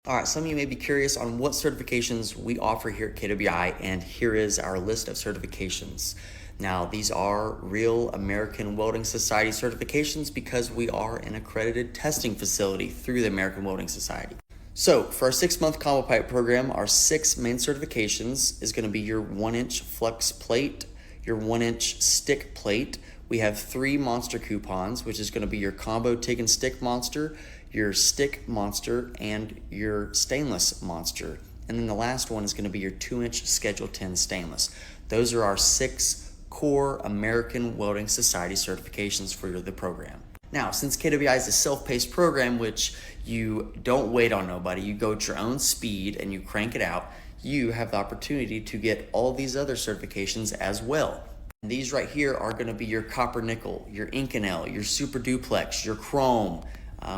All right, some of you may be curious on what certifications we offer here at KWI, and here is our list of certifications. Now, these are real American Welding Society certifications because we are an accredited testing facility through the American Welding Society. So, for our 6-month combo pipe program, our 6 main certifications is going to be your 1-inch flex plate, your 1-inch stick plate. We have 3 monster coupons, which is going to be your combo TIG and stick monster, your stick monster, and your stainless monster. And then the last one is going to be your 2-inch Schedule 10 stainless. Those are our 6 core American Welding Society certifications for the program. Now, since KWI is a self-paced program, which you don't wait on nobody, you go at your own speed and you crank it out, you have the opportunity to get all these other certifications as well. And these right here are going to be your copper nickel, your Inconel, your super duplex, your chrome.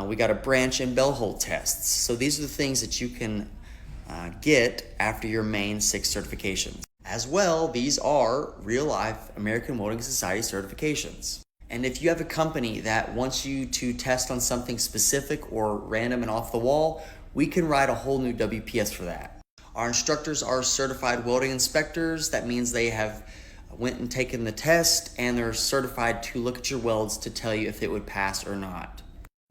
We got a branch and bell hole tests. So these are the things that you can get after your main 6 certifications. As well, these are real life American Welding Society certifications. And if you have a company that wants you to test on something specific or random and off the wall, we can write a whole new WPS for that. Our instructors are certified welding inspectors. That means they have went and taken the test and they're certified to look at your welds to tell you if it would pass or not.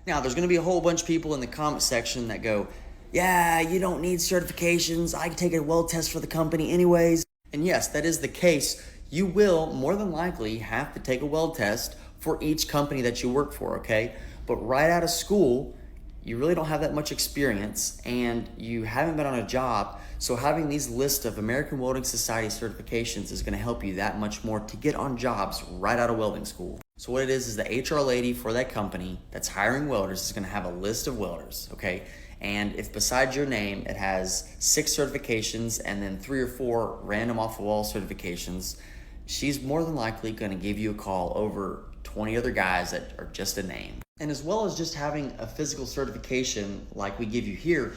Now, there's going to be a whole bunch of people in the comment section that go, yeah, you don't need certifications. I can take a weld test for the company anyways. And yes, that is the case. You will more than likely have to take a weld test for each company that you work for, okay? But right out of school, you really don't have that much experience and you haven't been on a job. So having these list of American Welding Society certifications is going to help you that much more to get on jobs right out of welding school. So what it is the HR lady for that company that's hiring welders is going to have a list of welders, okay? And if beside your name it has 6 certifications and then 3 or 4 random off-the-wall certifications, she's more than likely going to give you a call over 20 other guys that are just a name. And as well as just having a physical certification like we give you here,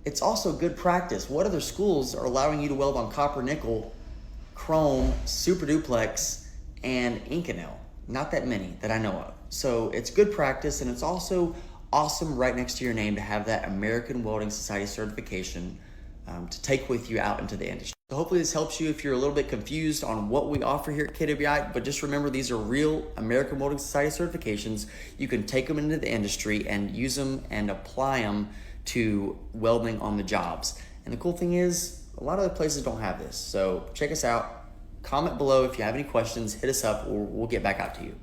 it's also good practice. What other schools are allowing you to weld on copper nickel, chrome, super duplex, and Inconel? Not that many that I know of. So it's good practice, and it's also awesome right next to your name to have that American Welding Society certification to take with you out into the industry. So hopefully this helps you if you're a little bit confused on what we offer here at KWI, but just remember these are real American Welding Society certifications. You can take them into the industry and use them and apply them to welding on the jobs. And the cool thing is, a lot of the places don't have this. So check us out. Comment below if you have any questions, hit us up, or we'll get back out to you.